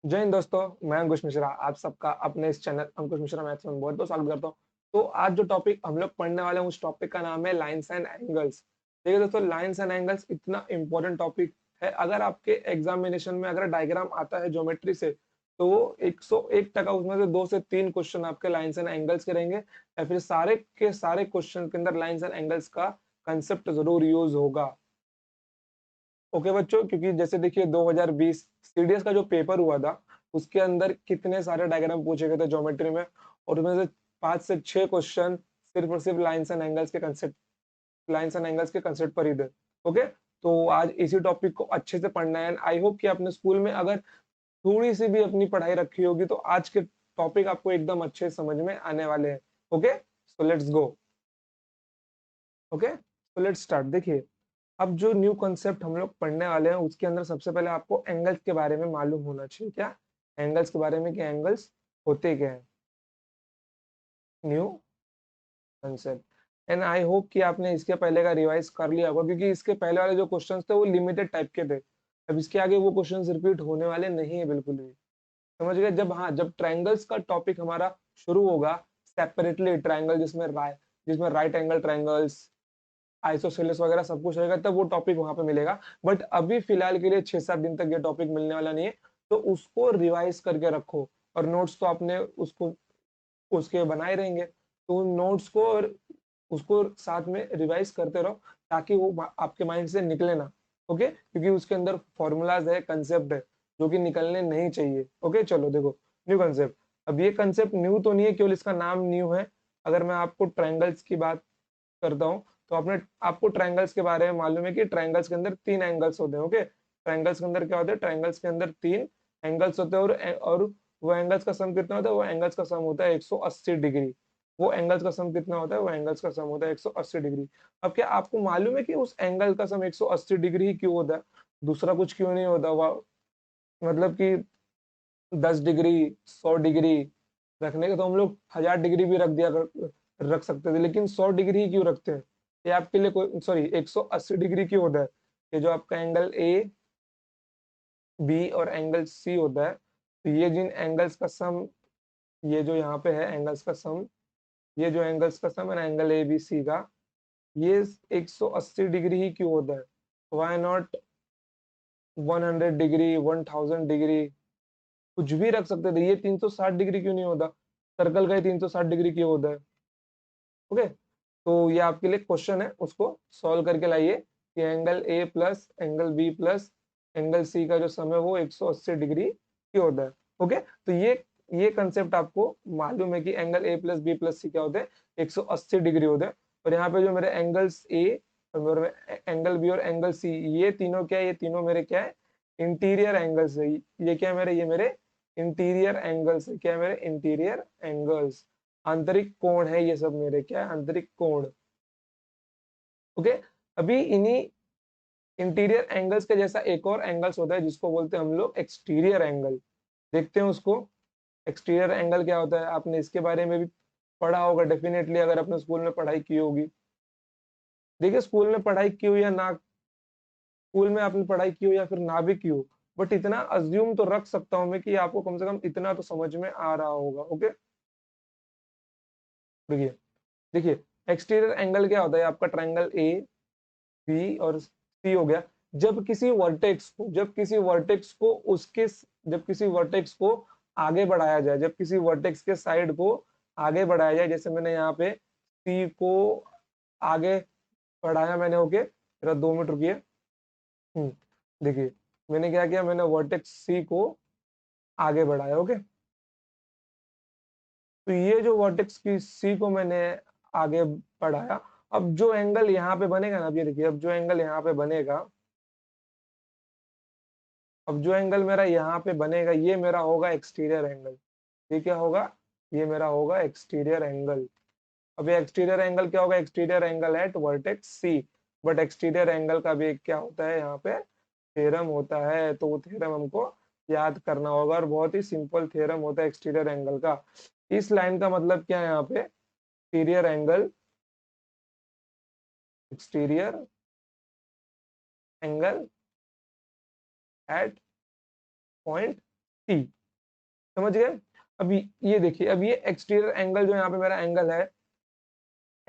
जय हिंद दोस्तों, मैं अंकुश मिश्रा आप सबका अपने इस चैनल अंकुश मिश्रा मैथ्स में बहुत बहुत स्वागत करता हूँ। तो आज जो टॉपिक हम लोग पढ़ने वाले हैं उस टॉपिक का नाम है लाइन्स एंड एंगल्स। देखिए दोस्तों, लाइन्स एंड एंगल्स इतना इंपॉर्टेंट टॉपिक है। अगर आपके एग्जामिनेशन में अगर डायग्राम आता है ज्योमेट्री से, तो वो 101% उसमें से 2 से 3 क्वेश्चन आपके लाइन्स एंड एंगल्स के रहेंगे, या फिर सारे के सारे क्वेश्चन के अंदर लाइन्स एंड एंगल्स का कंसेप्ट जरूर यूज होगा। ओके बच्चों, क्योंकि जैसे देखिए 2020 सीडीएस का जो पेपर हुआ था, उसके अंदर कितने सारे डायग्राम पूछे गए थे ज्योमेट्री में, और उसमें से 5 से 6 क्वेश्चन सिर्फ और सिर्फ लाइंस एंड एंगल्स के कंसेप्ट पर ही थे। ओके, तो आज इसी टॉपिक को अच्छे से पढ़ना है। आई होप कि आपने स्कूल में अगर थोड़ी सी भी अपनी पढ़ाई रखी होगी, तो आज के टॉपिक आपको एकदम अच्छे से समझ में आने वाले हैं। Okay, so let's go. Okay, so let's start. देखिए, अब जो न्यू कॉन्सेप्ट हम लोग पढ़ने वाले हैं उसके अंदर सबसे पहले आपको एंगल्स के बारे में मालूम होना चाहिए। क्या एंगल्स के बारे में, कि एंगल्स होते क्या है, new concept. And I hope कि आपने इसके पहले का रिवाइज कर लिया होगा, क्योंकि इसके पहले वाले जो क्वेश्चंस थे वो लिमिटेड टाइप के थे। अब इसके आगे वो क्वेश्चंस रिपीट होने वाले नहीं है बिल्कुल भी। समझ गए? जब ट्रायंगल्स का टॉपिक हमारा शुरू होगा सेपरेटली, ट्रायंगल जिसमें राइट एंगल ट्रायंगल्स, आइसोसेलेस वगैरह सब कुछ रहेगा, तब वो टॉपिक वहां पे मिलेगा। बट अभी फिलहाल के लिए 6-7 दिन तक ये टॉपिक मिलने वाला नहीं है। तो उसको रिवाइज करके रखो, और नोट्स तो आपने उसको उसके बनाए रहेंगे, तो उन नोट्स को और उसको साथ में रिवाइज करते रहो, ताकि वो आपके माइंड से निकले ना। ओके, क्योंकि उसके अंदर फॉर्मूलाज है, कंसेप्ट है, जो कि निकलने नहीं चाहिए। ओके, चलो देखो, न्यू कंसेप्ट। अब ये कंसेप्ट न्यू तो नहीं है, केवल इसका नाम न्यू है। अगर मैं आपको ट्रायंगल्स की बात करता हूँ, तो आपको ट्रायंगल्स के बारे में मालूम है कि ट्रायंगल्स के अंदर 3 एंगल्स होते हैं। ओके, ट्रायंगल्स के अंदर क्या होता है, ट्रायंगल्स के अंदर 3 एंगल्स होते हैं, और वो एंगल्स का सम कितना होता है, वो एंगल्स का सम होता है 180 डिग्री। वो एंगल्स का सम कितना होता है, वो एंगल्स का सम होता है 180 डिग्री। अब क्या आपको मालूम है कि उस एंगल का सम 180 डिग्री ही क्यों होता है? दूसरा कुछ क्यों नहीं होता? मतलब कि 10 डिग्री, 100 डिग्री रखने के तो हम लोग 1000 डिग्री भी रख सकते थे, लेकिन 100 डिग्री ही क्यों रखते हैं? ये आपके लिए कोई, सॉरी, 180 डिग्री क्यों होता है? ये जो आपका एंगल ए बी और एंगल सी होता है, तो ये जिन एंगल्स का सम, ये जो यहाँ पे है एंगल्स का सम, ये जो एंगल्स का सम है ना, एंगल ए बी सी का, ये 180 डिग्री ही क्यों होता है? वाई नॉट 100 डिग्री, 1000 डिग्री, कुछ भी रख सकते थे। ये 360 डिग्री क्यों नहीं होता? सर्कल का ही 360 डिग्री क्यों होता है? ओके, तो ये आपके लिए क्वेश्चन है, उसको सॉल्व करके लाइए कि angle A plus angle B plus angle C का जो सम है वो 180 डिग्री क्यों होता है। ओके, तो ये कंसेप्ट आपको मालूम है कि angle A plus B plus C क्या होते हैं, 180 डिग्री होते हैं। और यहाँ पे जो मेरे एंगल्स ए और मेरे एंगल बी और एंगल सी, ये तीनों क्या है, ये तीनों मेरे क्या है, इंटीरियर एंगल्स है। ये क्या है मेरे, ये मेरे इंटीरियर एंगल्स है। क्या है मेरे इंटीरियर एंगल्स, आंतरिक कोण है ये सब मेरे, क्या है, आंतरिक कोण। ओके, अभी इन्हीं इंटीरियर एंगल्स के जैसा एक और एंगल्स होता है जिसको बोलते हैं हम लोग एक्सटीरियर एंगल। देखते हैं उसको। एक्सटीरियर एंगल क्या होता है, आपने इसके बारे में भी पढ़ा होगा डेफिनेटली, अगर आपने स्कूल में पढ़ाई की होगी। देखिए, स्कूल में पढ़ाई की हो या ना, स्कूल में आपने पढ़ाई की हो या फिर ना भी की हो, बट इतना अज्यूम तो रख सकता हूं मैं कि आपको कम से कम इतना तो समझ में आ रहा होगा। ओके, देखिए देखिए एक्सटीरियर एंगल क्या होता है, आपका ट्रायंगल ए बी और सी हो गया। जब किसी वर्टेक्स को आगे बढ़ाया जाए, जब किसी वर्टेक्स के साइड को आगे बढ़ाया जाए, जैसे मैंने यहाँ पे सी को आगे बढ़ाया मैंने। ओके, मेरा 2 मिनट रुकिए। देखिए, मैंने क्या किया, मैंने वर्टेक्स सी को आगे बढ़ाया। ओके, तो ये जो वर्टेक्स की सी को मैंने आगे बढ़ाया, अब जो एंगल यहाँ पे बनेगा ना, अब ये देखिए, अब जो एंगल यहाँ पे बनेगा, अब जो एंगल मेरा यहाँ पे बनेगा, ये मेरा होगा एक्सटीरियर एंगल। ये क्या होगा, ये मेरा होगा एक्सटीरियर एंगल। अब ये एक्सटीरियर एंगल क्या होगा, exterior angle at vertex C. But exterior angle का भी एक क्या होता है यहाँ पे, थ्योरम होता है। तो वो थ्योरम हमको याद करना होगा, और बहुत ही सिंपल थ्योरम होता है एक्सटीरियर एंगल का। इस लाइन का मतलब क्या है यहाँ पे, exterior angle, exterior angle at point C. समझ गए? अभी ये देखिए, अब ये एक्सटीरियर एंगल जो यहाँ पे मेरा एंगल है,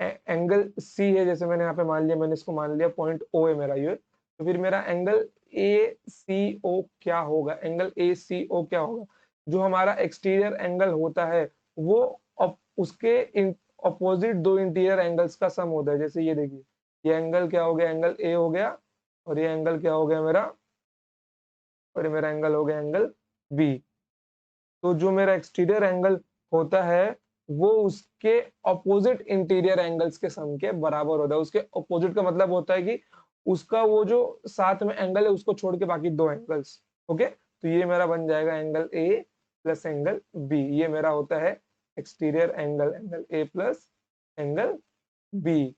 एंगल सी है, जैसे मैंने यहाँ पे मान लिया, मैंने इसको मान लिया पॉइंट ओ है मेरा ये, तो फिर मेरा एंगल ए सी ओ क्या होगा? एंगल ए सी ओ क्या होगा? जो हमारा एक्सटीरियर एंगल होता है वो उसके अपोजिट दो इंटीरियर एंगल्स का सम होता है। जैसे ये देखिए, ये एंगल क्या हो गया? एंगल ए हो गया, और ये एंगल क्या हो गया मेरा? और ये मेरा एंगल हो गया एंगल बी। तो जो मेरा एक्सटीरियर एंगल होता है वो उसके ऑपोजिट इंटीरियर एंगल्स के सम के बराबर होता है। उसके ऑपोजिट का मतलब होता है कि उसका वो जो साथ में एंगल है उसको छोड़ के बाकी दो एंगल्स। ओके, तो ये मेरा बन जाएगा angle A plus angle B. ये मेरा होता है exterior angle, angle A plus angle B.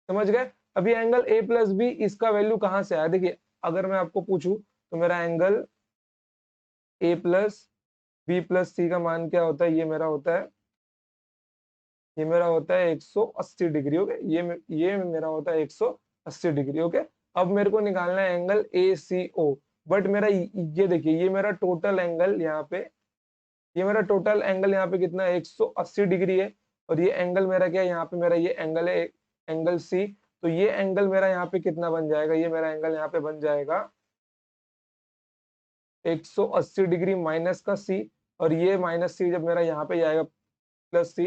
समझ गए? अभी एंगल ए प्लस बी, इसका वैल्यू कहां से आया? देखिए, अगर मैं आपको पूछूं तो मेरा angle A plus B plus C का मान क्या होता है? ये मेरा होता है 180 डिग्री। ओके, ये मेरा होता है 180 डिग्री। ओके, अब मेरे को निकालना है angle A C O. But मेरा ये देखिए, ये मेरा टोटल एंगल यहाँ पे, ये मेरा टोटल एंगल यहाँ पे कितना है? 180 डिग्री है। और ये एंगल मेरा क्या है? यहाँ पे मेरा ये एंगल है, एंगल सी। तो ये एंगल मेरा यहाँ पे कितना बन जाएगा? ये मेरा एंगल यहाँ पे बन जाएगा 180 डिग्री माइनस का सी। और ये माइनस सी जब मेरा यहाँ पे जाएगा प्लस सी,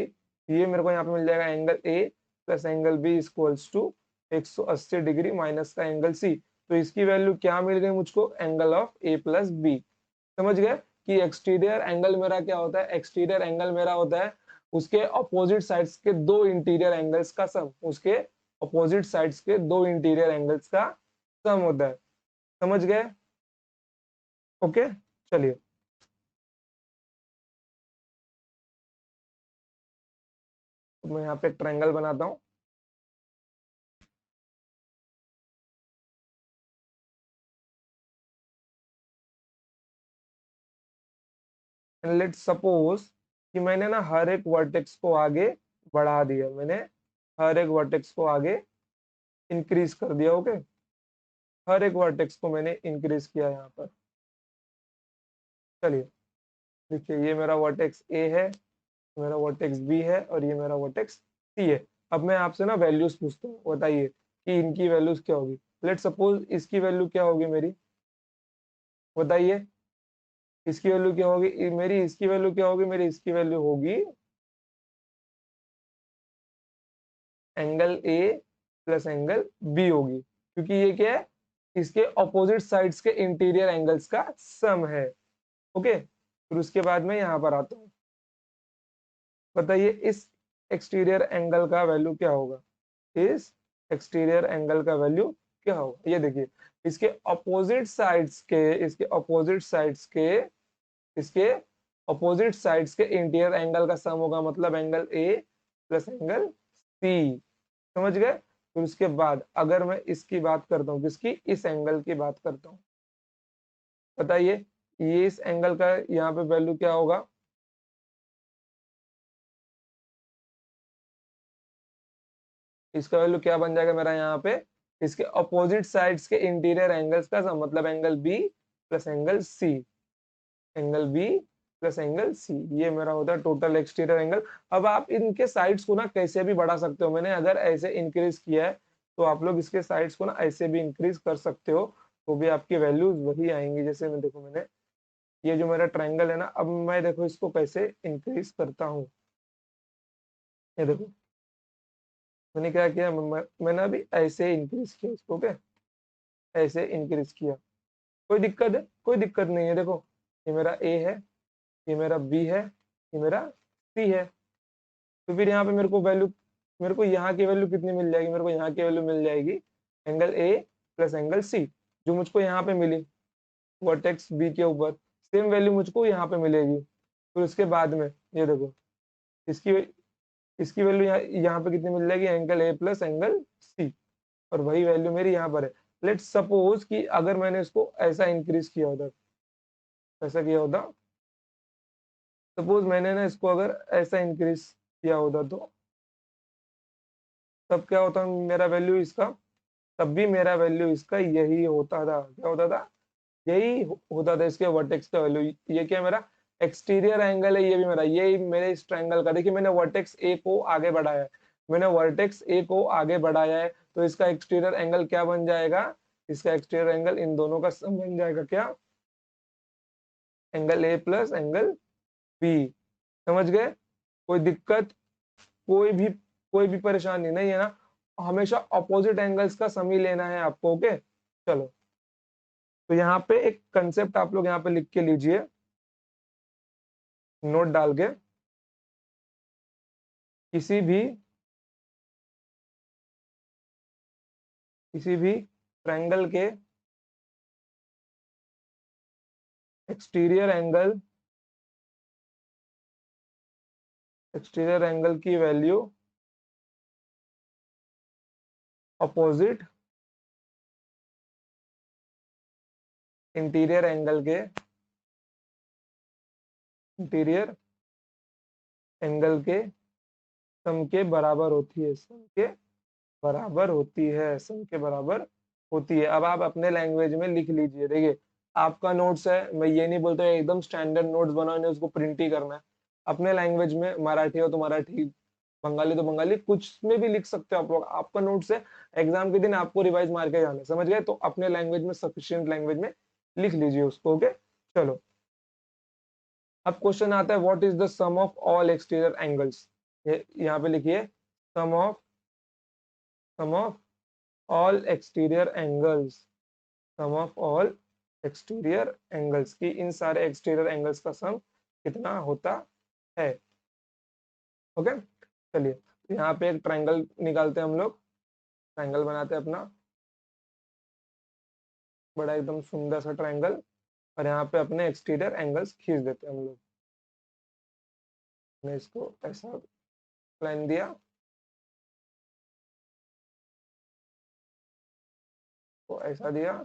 ये मेरे को यहाँ पे मिल जाएगा angle A plus angle B equals to 180 degree minus का एंगल सी। तो इसकी वैल्यू क्या मिल गई मुझको? Angle of A plus B. समझ गए कि एक्सटीरियर एंगल मेरा क्या होता है? एक्सटीरियर एंगल मेरा होता है उसके अपोजिट साइड्स के दो इंटीरियर एंगल्स का सम। उसके अपोजिट साइड्स के दो इंटीरियर एंगल्स का सम होता है। समझ गए? ओके, चलिए। तो मैं यहाँ पे एक ट्रायंगल बनाता हूँ। लेट्स सपोज कि मैंने ना हर एक वर्टेक्स को आगे बढ़ा दिया, मैंने हर एक वर्टेक्स को आगे इंक्रीज कर दिया। ओके, हर एक वर्टेक्स को मैंने इंक्रीज किया यहाँ पर। चलिए, देखिए, ये मेरा वर्टेक्स ए है, मेरा वर्टेक्स बी है, और ये मेरा वर्टेक्स सी है। अब मैं आपसे ना वैल्यूज पूछता हूँ, बताइए कि इनकी वैल्यूज क्या होगी। लेट सपोज इसकी वैल्यू क्या होगी मेरी? बताइए, इसकी वैल्यू क्या होगी मेरी? इसकी वैल्यू क्या होगी मेरी? इसकी वैल्यू होगी angle A plus angle B होगी, क्योंकि ये क्या है? इसके ऑपोजिट साइड्स के इंटीरियर एंगल्स का सम है। ओके, फिर उसके बाद में यहाँ पर आता हूँ। बताइए, इस एक्सटीरियर एंगल का वैल्यू क्या होगा? इस एक्सटीरियर एंगल का वैल्यू क्या होगा? ये देखिए, इसके अपोजिट साइड्स के इसके अपोजिट साइड्स के इसके अपोजिट साइड्स के इंटीरियर एंगल का सम होगा, मतलब angle A plus angle C. समझ गए? फिर उसके बाद अगर मैं इसकी बात करता हूँ, किसकी? इस एंगल की बात करता हूँ। बताइए, ये इस एंगल का यहाँ पे वैल्यू क्या होगा? इसका वैल्यू क्या बन जाएगा मेरा यहाँ पे? इसके अपोजिट साइड्स के इंटीरियर एंगल्स का सम, मतलब angle B plus angle C. Angle B plus angle C, ये मेरा होता है टोटल एक्सटीरियर एंगल। अब आप इनके साइड्स को ना कैसे भी बढ़ा सकते हो। मैंने अगर ऐसे इंक्रीज किया है तो आप लोग इसके साइड्स को ना ऐसे भी इंक्रीज कर सकते हो, तो भी आपकी वैल्यूज वही आएंगी। जैसे मैं देखो, मैंने ये जो मेरा ट्रायंगल है ना, अब मैं देखो इसको कैसे इंक्रीज करता हूँ। ये देखो, मैंने क्या किया? मैंने अभी ऐसे इंक्रीज किया इसको। क्या? ऐसे इंक्रीज किया। कोई दिक्कत है? कोई दिक्कत नहीं है। देखो, ये मेरा ए है, ये मेरा बी है, ये मेरा सी है। तो फिर यहाँ पे मेरे को यहाँ की वैल्यू कितनी मिल जाएगी? मेरे को यहाँ की वैल्यू मिल जाएगी angle A plus angle C, जो मुझको यहाँ पे मिली वर्टेक्स बी के ऊपर। सेम वैल्यू मुझको यहाँ पे मिलेगी। फिर उसके बाद में ये देखो, इसकी इसकी वैल्यू यहाँ पे कितनी मिल जाएगी? Angle A plus angle C. और वही वैल्यू मेरी यहाँ पर है। लेट्स सपोज कि अगर मैंने इसको ऐसा इंक्रीज किया होता, ऐसा किया होता, सपोज मैंने ना इसको अगर ऐसा इंक्रीज किया होता, तो तब क्या होता मेरा वैल्यू इसका? तब भी मेरा वैल्यू इसका यही होता था। क्या होता था? यही होता था इसके वर्टेक्स का वैल्यू। ये क्या मेरा एक्सटीरियर एंगल है, ये भी मेरा, ये मेरे इस ट्रायंगल का। देखिए मैंने वर्टेक्स ए को आगे बढ़ाया है, मैंने वर्टेक्स ए को आगे बढ़ाया है, तो इसका एक्सटीरियर एंगल क्या बन जाएगा, इसका एक्सटीरियर एंगल इन दोनों का सम बन जाएगा क्या, angle A plus angle B. समझ गए? कोई दिक्कत, कोई भी परेशानी नहीं है ना? हमेशा अपोजिट एंगल्स का सम ही लेना है आपको। ओके चलो, तो यहाँ पे एक कंसेप्ट आप लोग यहाँ पे लिख के लीजिए, नोट डाल के। किसी भी ट्रायंगल के एक्सटीरियर एंगल की वैल्यू अपोजिट इंटीरियर एंगल के सम के बराबर होती है, सम के बराबर होती है। अब आप अपने लैंग्वेज में लिख लीजिए। देखिए आपका नोट्स है, मैं ये नहीं बोलता एकदम स्टैंडर्ड नोट्स बनाओ इन्हें, उसको प्रिंट ही करना है। अपने लैंग्वेज में, मराठी हो तो मराठी, बंगाली तो बंगाली, कुछ में भी लिख सकते हो आप लोग। आपका नोट्स है, एग्जाम के दिन आपको रिवाइज मार के जाना है, समझ गए? तो अपने लैंग्वेज में, सफिशिएंट लैंग्वेज में लिख लीजिए उसको। ओके चलो, अब क्वेश्चन आता है what is the sum of all exterior angles. यहाँ पे लिखिए sum of all exterior angles, sum of all exterior angles की इन सारे एक्सटीरियर एंगल्स का सम कितना होता है। ओके चलिए, तो यहाँ पे एक ट्रायंगल निकालते हैं हम लोग, ट्रायंगल बनाते हैं अपना बड़ा एकदम सुंदर सा ट्रायंगल, और यहाँ पे अपने एक्सटीरियर एंगल्स खींच देते हैं हम लोग। मैं इसको ऐसा लाइन दिया, तो ऐसा दिया,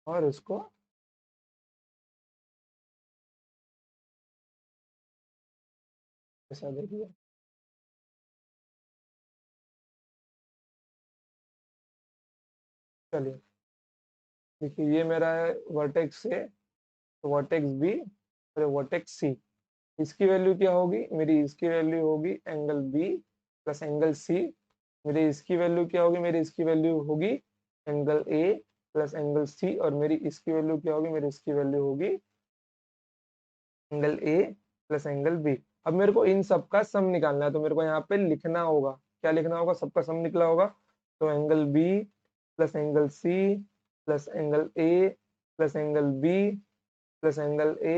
और इसको ऐसा देखिए। चलिए देखिए, ये मेरा है वर्टेक्स ए, वर्टेक्स बी और वर्टेक्स सी। इसकी वैल्यू क्या होगी मेरी, इसकी वैल्यू होगी angle B plus angle C. मेरी इसकी वैल्यू क्या होगी, मेरी इसकी वैल्यू होगी angle A plus angle C. और मेरी इसकी वैल्यू क्या होगी, मेरी इसकी वैल्यू होगी angle A plus angle B. अब मेरे को इन सब का सम निकालना है, तो मेरे को यहाँ पे लिखना होगा, क्या लिखना होगा, सबका सम निकला होगा। तो angle B plus angle C plus angle A plus angle B plus angle A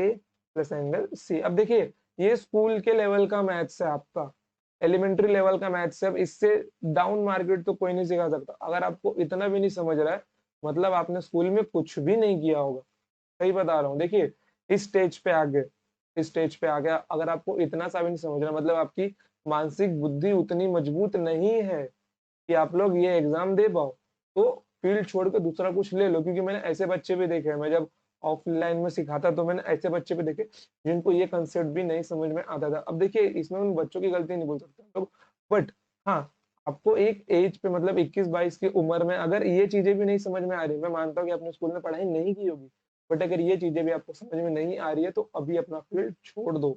plus angle C. अब देखिए ये स्कूल के लेवल का मैथ्स है आपका, एलिमेंट्री लेवल का मैथ्स है। अब इससे डाउन मार्केट तो कोई नहीं सिखा सकता। अगर आपको इतना भी नहीं समझ रहा है, मतलब आपने स्कूल में कुछ भी नहीं किया होगा, सही बता रहा हूँ। देखिए इस स्टेज पे आ गए, इस स्टेज पे आ गया, अगर आपको इतना सा भी नहीं समझ रहा, मतलब आपकी मानसिक बुद्धि उतनी मजबूत नहीं है कि आप लोग ये एग्जाम दे पाओ, तो फील्ड छोड़ के दूसरा कुछ ले लो। क्योंकि मैंने ऐसे बच्चे भी देखे हैं, मैं जब ऑफलाइन में सिखाता तो मैंने ऐसे बच्चे भी देखे जिनको ये कंसेप्ट भी नहीं समझ में आता था। अब देखिए इसमें उन बच्चों की गलती नहीं बोल सकते हम लोग, बट हाँ, आपको एक एज पे, मतलब 21-22 की उम्र में अगर ये चीजें भी नहीं समझ में आ रही, मैं मानता हूँ कि आपने स्कूल में पढ़ाई नहीं की होगी, बट अगर ये चीजें भी आपको समझ में नहीं आ रही है, तो अभी अपना फील्ड छोड़ दो।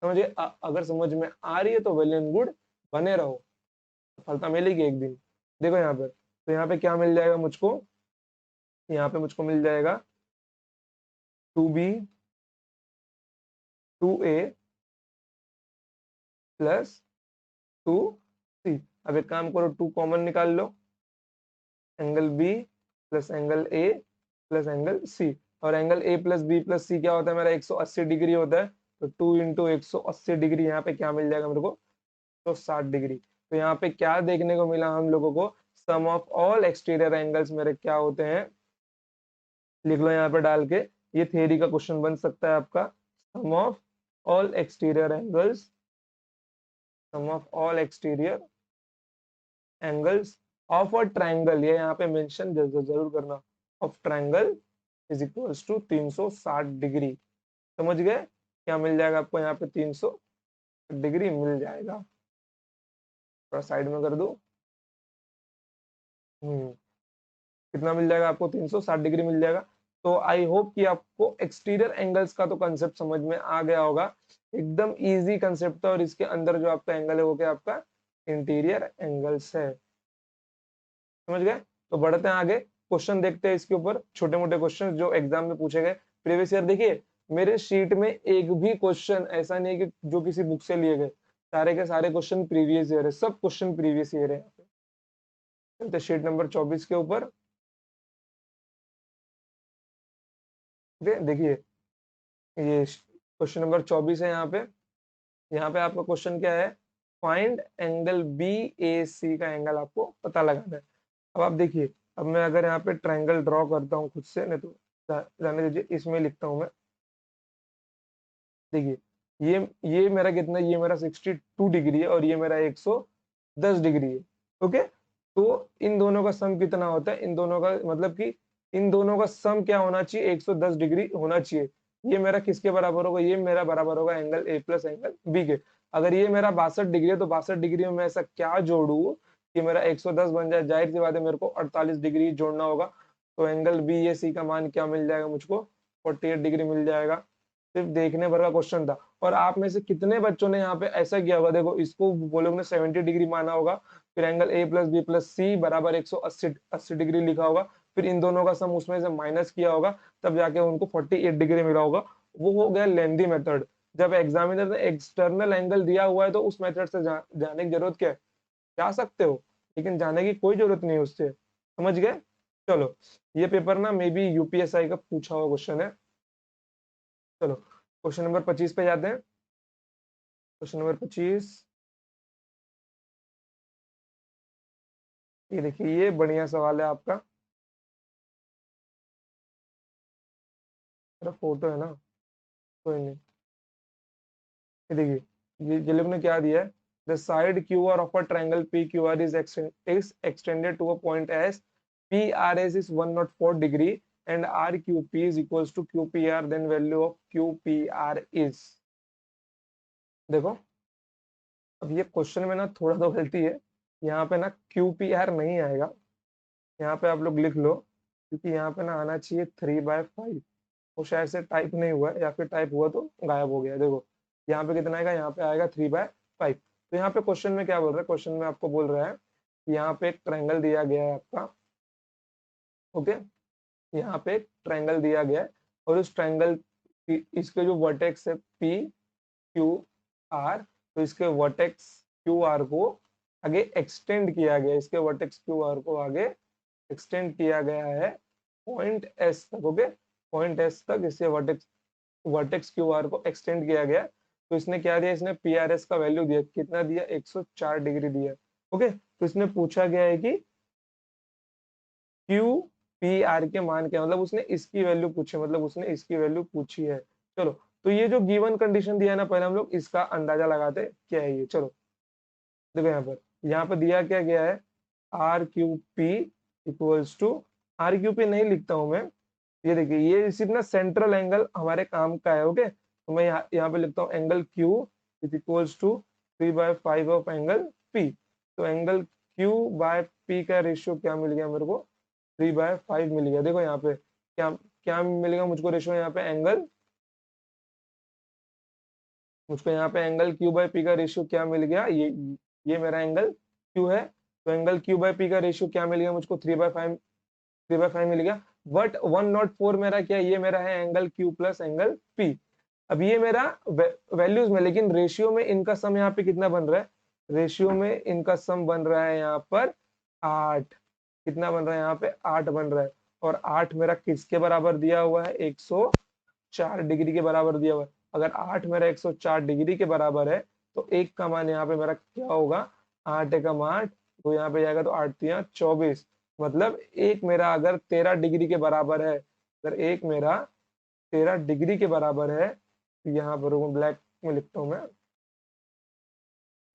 समझिए, अगर समझ में आ रही है तो वेल एंड गुड, बने रहो, सफलता मिलेगी एक दिन। देखो यहाँ पर, तो यहाँ पे क्या मिल जाएगा मुझको, यहाँ पे मुझको मिल जाएगा 2b 2a प्लस 2c। अब एक काम करो, 2 कॉमन निकाल लो, angle B plus angle A plus angle C. और angle A plus B plus C क्या होता है मेरा, 180 डिग्री होता है। तो 2 इंटू 180 डिग्री, यहाँ पे क्या मिल जाएगा मेरे को, तो 60 डिग्री। तो यहाँ पे क्या देखने को मिला हम लोगों को, सम ऑफ ऑल एक्सटीरियर एंगल्स मेरे क्या होते हैं, लिख लो यहाँ पे डाल के। ये थियरी का क्वेश्चन बन सकता है आपका, sum of all exterior angles, sum of all exterior angles of a triangle, ये यहाँ पे मेंशन जरूर करना, of triangle is equals to 360 degree. समझ गए? क्या मिल जाएगा आपको यहाँ पे? 360 डिग्री मिल जाएगा। थोड़ा साइड में कर दो। हम्म कितना मिल जाएगा आपको? 360 डिग्री मिल जाएगा। तो आई होप कि आपको एक्सटीरियर एंगल्स का तो कंसेप्ट समझ में आ गया होगा। एकदम इजी कंसेप्ट है, और इसके अंदर जो आपका एंगल है वो क्या आपका इंटीरियर एंगल्स है। समझ गए? तो बढ़ते हैं आगे, क्वेश्चन देखते हैं इसके ऊपर, छोटे मोटे क्वेश्चन जो एग्जाम में पूछे गए प्रीवियस ईयर। देखिए मेरे शीट में एक भी क्वेश्चन ऐसा नहीं है कि जो किसी बुक से लिए गए, सारे के सारे क्वेश्चन प्रीवियस ईयर है, सब क्वेश्चन प्रीवियस ईयर है। चलते शीट नंबर 24 के ऊपर। देखिए ये क्वेश्चन नंबर 24 है। यहाँ पे आपका क्वेश्चन क्या है? फाइंड एंगल बी ए सी का एंगल आपको पता लगाना है। अब आप देखिए, अब मैं अगर यहाँ पे ट्रायंगल ड्रॉ करता हूँ खुद से, नहीं तो जाने दीजिए, इसमें लिखता हूँ मैं। देखिए ये मेरा कितना, ये मेरा 62 डिग्री है और ये मेरा 110 डिग्री है। ओके, तो इन दोनों का सम कितना होता है? इन दोनों का मतलब कि इन दोनों का सम क्या होना चाहिए? 110 डिग्री होना चाहिए। ये मेरा किसके बराबर होगा? ये मेरा बराबर होगा angle A plus angle B के। अगर ये मेरा 62 डिग्री है तो 62 डिग्री में मैं ऐसा क्या जोड़ू कि मेरा 110 बन जाए? जाहिर सी बात है मेरे को 48 डिग्री जोड़ना होगा। तो एंगल बी ए सी का मान क्या मिल जाएगा मुझको? 48 डिग्री मिल जाएगा। सिर्फ देखने भर का क्वेश्चन था। और आप में से कितने बच्चों ने यहाँ पे ऐसा किया होगा? देखो इसको वो लोग ने 70 डिग्री माना होगा, फिर angle A plus B plus C बराबर 180 डिग्री लिखा होगा, फिर इन दोनों का सम उसमें से माइनस किया होगा, तब जाके उनको 48 डिग्री मिला होगा। वो हो गया लेंदी मेथड। जब एग्जामिनर ने एक्सटर्नल एंगल दिया हुआ है तो उस मेथड से जाने की जरूरत क्या है? जा सकते हो, लेकिन जाने की कोई जरूरत नहीं है उससे। समझ गए? चलो, ये पेपर ना मे बी यूपीएसआई का पूछा हुआ क्वेश्चन है। चलो क्वेश्चन नंबर 25 पे जाते हैं। क्वेश्चन नंबर 25, ये देखिए ये बढ़िया सवाल है आपका। मेरा फोटो है ना, कोई नहीं। ये देखिए ये लोग ने क्या दिया है? The side Q R of a triangle P Q R is extended to a point S, P R S is 104 degree and R Q P is equals to Q P R, then value of Q P R is. देखो अब ये question में ना थोड़ा तो गलती है। यहाँ पे ना क्यू पी आर नहीं आएगा, यहाँ पे आप लोग लिख लो, क्योंकि यहाँ पे ना आना चाहिए 3/5। वो शायद से टाइप नहीं हुआ है, या फिर टाइप हुआ तो गायब हो गया। देखो यहाँ पे कितना आएगा? यहाँ पे आएगा 3/5। तो यहाँ पे क्वेश्चन में क्या बोल रहा है? क्वेश्चन में आपको बोल रहा है कि यहाँ पे एक ट्रायंगल दिया गया है आपका। ओके, यहाँ पे एक ट्रायंगल दिया गया है, और उस ट्रायंगल इसके जो वर्टेक्स है पी क्यू आर, तो इसके वर्टेक्स क्यू आर को आगे एक्सटेंड किया गया, इसके वर्टेक्स क्यू आर को आगे एक्सटेंड किया गया है पॉइंट एस तक। ओके, पॉइंट एस तक इससे वर्टेक्स वर्टेक्स क्यू आर को एक्सटेंड किया गया। तो इसने क्या दिया? इसने पी आर एस का वैल्यू दिया, कितना दिया? 104 डिग्री दिया। ओके, तो इसने पूछा गया है कि क्यू पी आर के मान क्या, मतलब उसने इसकी वैल्यू पूछी, मतलब उसने इसकी वैल्यू पूछी है। चलो, तो ये जो गिवन कंडीशन दिया है ना, पहले हम लोग इसका अंदाजा लगाते हैं क्या है ये। चलो देखो यहाँ पर दिया क्या गया है? R Q P equals to, R Q P नहीं लिखता हूं मैं, ये देखिए ये सिर्फ ना सेंट्रल एंगल हमारे काम का है। ओके, तो मैं यहाँ पे लिखता हूँ angle Q is equals to 3/5 of angle P. तो एंगल क्यू बाय पी का रेशियो क्या मिल गया मेरे को? 3/5 मिल गया। देखो यहाँ पे क्या क्या मिलेगा मुझको रेशियो? यहाँ पे एंगल, मुझको यहाँ पे एंगल क्यू बाय पी का रेशियो क्या मिल गया? ये मेरा एंगल क्यू है, तो एंगल क्यू बाय पी का रेशियो क्या मिल गया मुझको? 3/5 मिल गया। बट 104 मेरा क्या है? ये मेरा है angle Q plus angle P. अब ये मेरा वैल्यूज में, लेकिन रेशियो में इनका सम यहाँ पे कितना बन रहा है? रेशियो में इनका सम बन रहा है यहाँ पर 8। कितना बन रहा है? यहाँ पे 8 बन रहा है। और 8 मेरा किसके बराबर दिया हुआ है? 104 डिग्री के बराबर दिया हुआ है। अगर 8 मेरा 104 डिग्री के बराबर है, तो एक का मान यहाँ पे मेरा क्या होगा? 8 एकम 8, तो यहाँ पे जाएगा तो 8×3 = 24। मतलब एक मेरा अगर 13 डिग्री के बराबर है, अगर एक मेरा 13 डिग्री के बराबर है, तो यहाँ पर ब्लैक में लिखता हूँ मैं,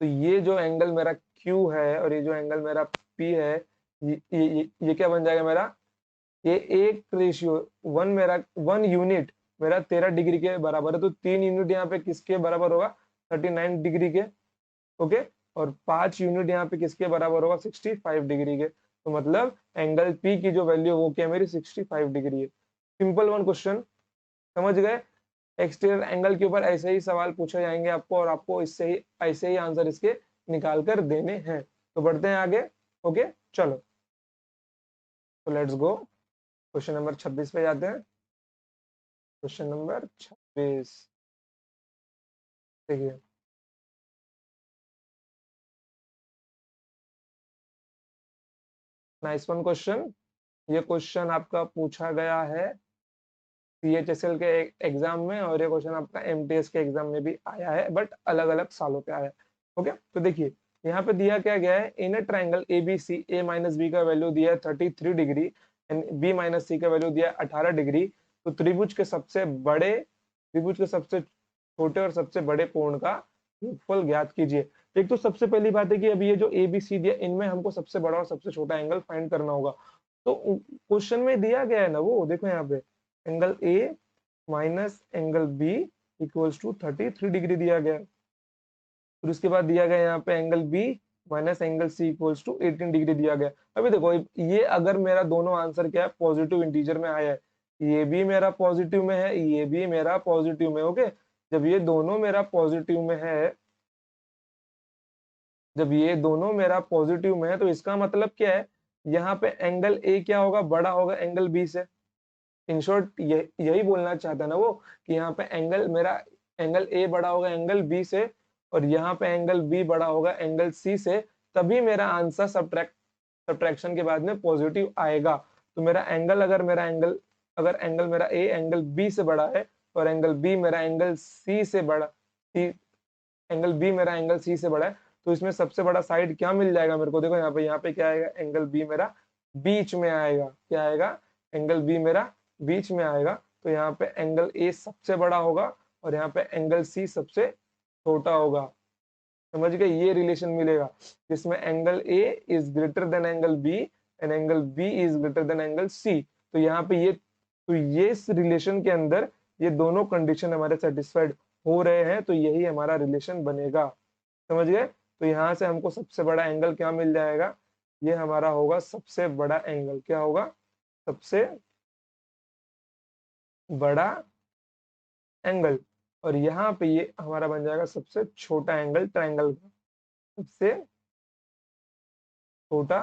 तो ये जो एंगल मेरा Q है और ये जो एंगल मेरा P है, ये क्या बन जाएगा मेरा, ये एक रेशियो वन मेरा 1 यूनिट मेरा 13 डिग्री के बराबर है, तो 3 यूनिट यहाँ पे किसके बराबर होगा, 39 डिग्री के। ओके, और 5 यूनिट यहाँ पे किसके बराबर होगा, 65 डिग्री के। तो मतलब एंगल पी की जो वैल्यू वो क्या है मेरी, 65 डिग्री है। सिंपल वन क्वेश्चन, समझ गए। एक्सटीरियर एंगल के ऊपर ऐसे ही सवाल पूछे जाएंगे आपको, और आपको इससे ही ऐसे ही आंसर इसके निकाल कर देने हैं। तो बढ़ते हैं आगे। ओके, चलो, तो लेट्स गो, क्वेश्चन नंबर 26 पे जाते हैं। क्वेश्चन नंबर 26, देखिए, नाइस वन क्वेश्चन। ये क्वेश्चन आपका पूछा गया है सीएचएसएल के एग्जाम में, और ये क्वेश्चन आपका एमटीएस के एग्जाम में भी आया है, बट अलग अलग सालों पे आया है। ओके, तो देखिए यहाँ पे दिया क्या गया है, in a triangle ABC A minus B का वैल्यू दिया है 33 degree and B minus C का वैल्यू दिया है 18 डिग्री। तो त्रिभुज के सबसे छोटे और सबसे बड़े कोण का योगफल ज्ञात कीजिए। एक तो सबसे पहली बात है कि अभी ये जो ए बी सी दिया, इनमें हमको सबसे बड़ा और सबसे छोटा एंगल फाइंड करना होगा। तो क्वेश्चन में दिया गया है ना, वो देखो यहाँ पे angle A minus angle B equals to 33 degree दिया गया। फिर उसके बाद दिया गया यहाँ पे angle B minus angle C equals to 18 degree दिया गया। अभी देखो ये अगर मेरा दोनों आंसर क्या है, पॉजिटिव इंटीजर में आया है, ये भी मेरा पॉजिटिव में है, ये भी मेरा पॉजिटिव में। ओके, जब ये दोनों मेरा पॉजिटिव में है, जब ये दोनों मेरा पॉजिटिव में है, तो इसका मतलब क्या है, यहाँ पे एंगल ए क्या होगा, बड़ा होगा एंगल बी से। इन शॉर्ट यही बोलना चाहता है ना वो, कि यहाँ पे एंगल मेरा, एंगल ए बड़ा होगा एंगल बी से, और यहाँ पे एंगल बी बड़ा होगा एंगल सी से, तभी मेरा आंसर सब्ट्रैक्शन के बाद में पॉजिटिव आएगा। तो अगर एंगल मेरा ए एंगल बी से बड़ा है, और एंगल बी मेरा एंगल सी से बड़ा, एंगल बी मेरा एंगल सी से बड़ा है, तो इसमें सबसे बड़ा साइड क्या मिल जाएगा मेरे को, देखो यहाँ पे क्या आएगा, एंगल बी मेरा बीच में आएगा। क्या आएगा, एंगल बी मेरा बीच में आएगा। तो यहाँ पे एंगल ए सबसे बड़ा होगा, और यहाँ पे एंगल सी सबसे छोटा होगा। समझ गए, ये रिलेशन मिलेगा जिसमें angle A is greater than angle B and angle B is greater than angle C. तो यहाँ पे ये इस रिलेशन के अंदर ये दोनों कंडीशन हमारे सेटिस्फाइड हो रहे हैं, तो यही हमारा रिलेशन बनेगा। समझ गए, तो यहाँ से हमको सबसे बड़ा एंगल क्या मिल जाएगा, ये हमारा होगा सबसे बड़ा एंगल। क्या होगा, सबसे बड़ा एंगल। और यहाँ पे ये हमारा बन जाएगा सबसे छोटा एंगल ट्रायंगल का, सबसे छोटा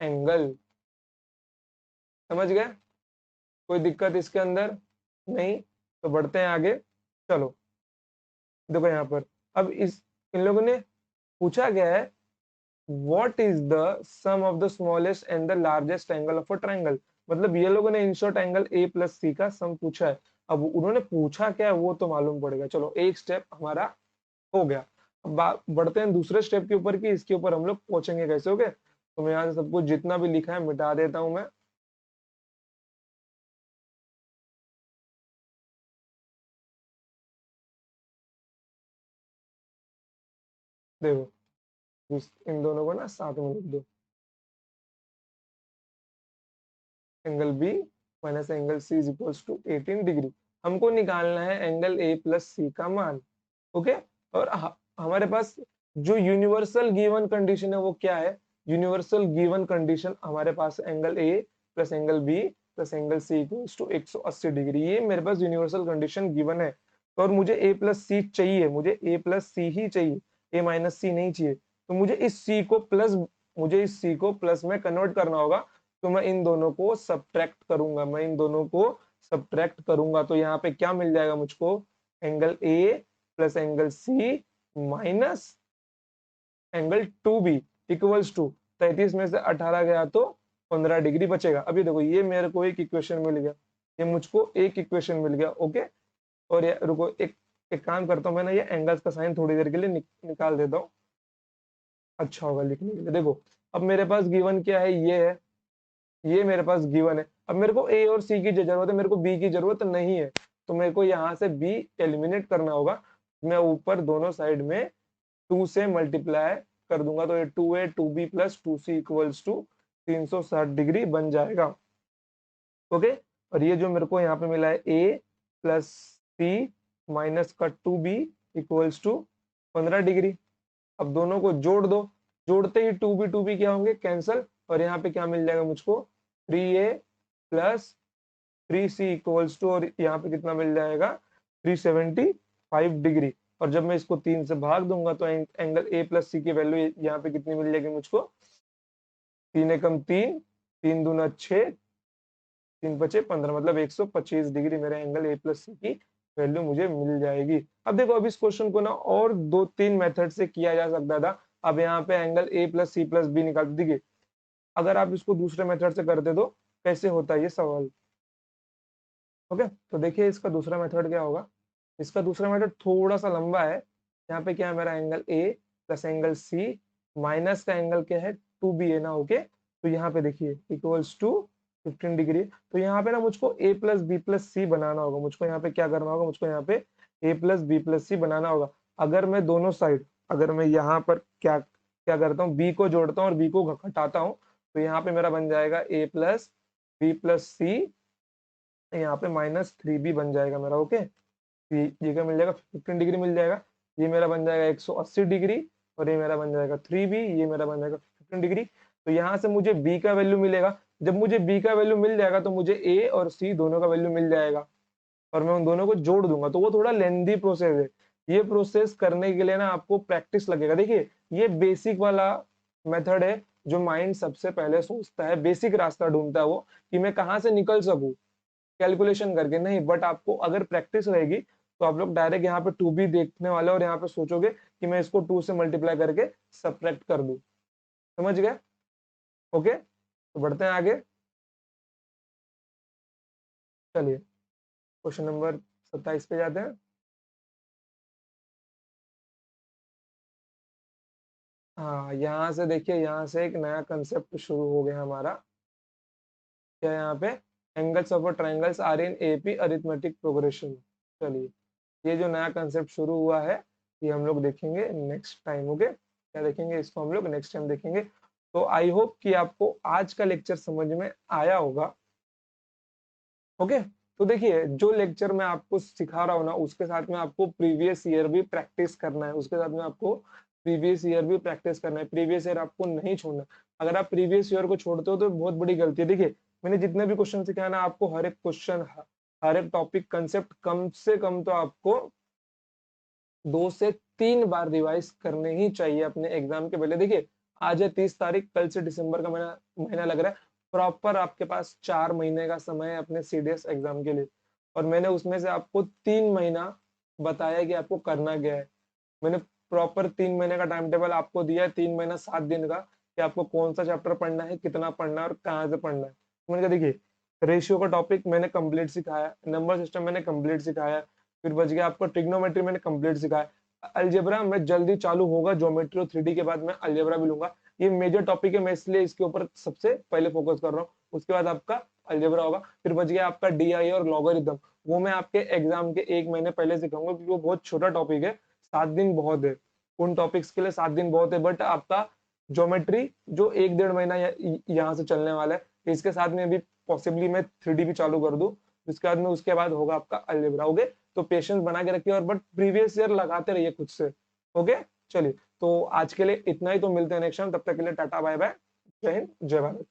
एंगल। समझ गए, कोई दिक्कत इसके अंदर नहीं। तो बढ़ते हैं आगे, चलो, देखो यहाँ पर, अब इन लोगों ने पूछा गया है what is the sum of the smallest and the largest angle of a triangle. मतलब ये लोगों ने in short angle A plus C का सम पूछा है। अब उन्होंने पूछा क्या है वो तो मालूम पड़ेगा। चलो, एक स्टेप हमारा हो गया। अब बढ़ते हैं दूसरे स्टेप के ऊपर, कि इसके ऊपर हम लोग पहुंचेंगे कैसे। हो गए, तो मैं यहाँ से सब कुछ जितना भी लिखा है मिटा देता हूं मैं। देखो, इन दोनों को ना साथ में लिख दो, angle B minus angle C is equals to 18 degree. हमको निकालना है एंगल ए प्लस सी का मान। ओके, और हमारे पास जो यूनिवर्सल गिवन कंडीशन है वो क्या है, यूनिवर्सल गिवन कंडीशन हमारे पास angle A plus angle B plus angle C equals to 180 degree. ये मेरे पास यूनिवर्सल कंडीशन गिवन है, और मुझे ए प्लस सी चाहिए, मुझे ए प्लस सी ही चाहिए, ए माइनस सी नहीं चाहिए। तो मुझे इस सी को प्लस में कन्वर्ट करना होगा। तो मैं इन दोनों को सब्ट्रैक्ट करूंगा। तो यहाँ पे क्या मिल जाएगा मुझको, angle A plus angle C minus angle 2b equals to 33 में से 18 गया तो 15 डिग्री बचेगा। अभी देखो, ये मेरे को एक इक्वेशन मिल गया, ये मुझको एक इक्वेशन मिल गया। ओके, और ये रुको, एक काम करता हूँ मैं ना, ये एंगल्स का साइन थोड़ी देर के लिए निकाल देता हूँ, अच्छा होगा लिखने के लिए। देखो, अब मेरे पास गिवन क्या है, ये है, ये मेरे पास गिवन है। अब मेरे को ए और सी की जरूरत है, मेरे को बी की जरूरत नहीं है। तो मेरे को यहाँ से बी एलिमिनेट करना होगा। मैं ऊपर दोनों साइड में 2 से मल्टीप्लाई कर दूंगा तो ये 2a 2b plus 2c equals to 360 degree बन जाएगा। ओके, और ये जो मेरे को यहाँ पे मिला है a प्लस सी माइनस का 2b इक्वल्स टू 15 डिग्री। अब दोनों को जोड़ दो, जोड़ते ही 2b क्या होंगे, कैंसल, और यहाँ पे क्या मिल जाएगा मुझको 3a plus 3c equals to, और यहाँ पे कितना मिल जाएगा 375 डिग्री। और जब मैं इसको 3 से भाग दूंगा तो एंगल ए प्लस सी की वैल्यू यहाँ पे कितनी मिल जाएगी मुझको, 3 एकम 3, 3 दूना 6, 3 बचे 15, मतलब 125 डिग्री मेरा एंगल ए प्लस सी की वैल्यू मुझे मिल जाएगी। अब देखो, अब इस क्वेश्चन को ना और 2-3 मेथड से किया जा सकता था। अब यहाँ पे angle A plus C plus B निकाल दीजिए। अगर आप इसको दूसरे मेथड से करते तो कैसे होता है ये सवाल। ओके, तो देखिए इसका दूसरा मेथड क्या होगा। इसका दूसरा मेथड थोड़ा सा लंबा है। यहाँ पे क्या है, मेरा angle A plus angle C minus का एंगल क्या है 2b है ना। ओके, तो यहाँ पे देखिए इक्वल्स टू 15 डिग्री। तो यहाँ पे ना मुझको a प्लस बी प्लस सी बनाना होगा। मुझको यहाँ पे क्या करना होगा, मुझको यहाँ पे a प्लस बी प्लस सी बनाना होगा। अगर मैं दोनों साइड, अगर मैं यहाँ पर क्या क्या करता हूँ, b को जोड़ता हूँ और b को घटाता हूँ, तो यहाँ पे मेरा बन जाएगा a प्लस बी प्लस सी, यहाँ पे -3b बन जाएगा मेरा। ओके, ये क्या मिल जाएगा, 15 डिग्री मिल जाएगा। ये मेरा बन जाएगा 180 डिग्री, और ये मेरा बन जाएगा 3b, ये मेरा बन जाएगा 15 डिग्री। तो यहाँ से मुझे b का वैल्यू मिलेगा। जब मुझे b का वैल्यू मिल जाएगा तो मुझे a और c दोनों का वैल्यू मिल जाएगा, और मैं उन दोनों को जोड़ दूंगा। तो वो थोड़ा लेंदी प्रोसेस है। ये प्रोसेस करने के लिए ना आपको प्रैक्टिस लगेगा। देखिए, ये बेसिक वाला मेथड है जो माइंड सबसे पहले सोचता है, बेसिक रास्ता ढूंढता है वो, कि मैं कहाँ से निकल सकूं कैलकुलेशन करके। नहीं, बट आपको अगर प्रैक्टिस रहेगी तो आप लोग डायरेक्ट यहाँ पे 2b देखने वाले और यहाँ पे सोचोगे कि मैं इसको 2 से मल्टीप्लाई करके सब्ट्रैक्ट कर दूं। समझ गए? ओके, तो बढ़ते हैं आगे। चलिए क्वेश्चन नंबर 27 पे जाते हैं। हाँ, यहाँ से देखिए, यहाँ से एक नया कंसेप्ट शुरू हो गया हमारा। क्या यहाँ पे, angles of triangles are in AP arithmetic progression. चलिए, ये जो नया कंसेप्ट शुरू हुआ है ये हम लोग देखेंगे नेक्स्ट टाइम। ओके, क्या देखेंगे, इसको हम लोग नेक्स्ट टाइम देखेंगे। तो आई होप कि आपको आज का लेक्चर समझ में आया होगा। ओके, तो देखिए, जो लेक्चर मैं आपको सिखा रहा हूँ ना, उसके साथ में आपको प्रीवियस ईयर भी प्रैक्टिस करना है। उसके साथ में आपको प्रीवियस ईयर भी प्रैक्टिस करना है। प्रीवियस ईयर आपको नहीं छोड़ना। अगर आप प्रीवियस ईयर को छोड़ते हो तो बहुत बड़ी गलती है। देखिए, मैंने जितने भी क्वेश्चन सिखाया ना, आपको हर एक क्वेश्चन, हर एक टॉपिक कंसेप्ट कम से कम तो आपको 2 से 3 बार रिवाइज करने ही चाहिए अपने एग्जाम के पहले। देखिए, आज है 30 तारीख, कल से दिसंबर का महीना महीना लग रहा है। प्रॉपर आपके पास 4 महीने का समय है अपने सीडीएस एग्जाम के लिए, और मैंने उसमें से आपको 3 महीना बताया कि आपको करना क्या है। मैंने प्रॉपर 3 महीने का टाइम टेबल आपको दिया है, 3 महीना 7 दिन का, कि आपको कौन सा चैप्टर पढ़ना है, कितना पढ़ना है और कहाँ से पढ़ना है। तो मैंने कहा देखिए, रेशियो का टॉपिक मैंने कंप्लीट सिखाया, नंबर सिस्टम मैंने कंप्लीट सिखाया, फिर बच गया आपको ट्रिग्नोमेट्री मैंने कंप्लीट सिखाया। अलजेब्रा में जल्दी चालू होगा, ज्योमेट्री और 3D के बाद मैं अलजेब्रा भी लूंगा। ये मेजर टॉपिक है, मैं इसलिए इसके ऊपर सबसे पहले फोकस कर रहा हूँ। उसके बाद आपका अलजेब्रा होगा, फिर बच गया आपका डीआई और लॉगरिथम। वो मैं आपके एग्जाम के 1 महीने पहले सिखाऊंगा, क्योंकि वो बहुत छोटा टॉपिक है। 7 दिन बहुत है, उन टॉपिक्स के लिए 7 दिन बहुत है। बट आपका ज्योमेट्री जो 1-1.5 महीना यहाँ से चलने वाला है, इसके साथ में भी पॉसिबली मैं 3D भी चालू कर दूं। उसके बाद होगा आपका अलजेब्रा। ओके, तो पेशेंस बना के रखिए, और बट प्रीवियस ईयर लगाते रहिए खुद से। ओके, चलिए, तो आज के लिए इतना ही। तो मिलते हैं नेक्स्ट टाइम, तब तक के लिए टाटा बाय बाय, जय हिंद जय भारत।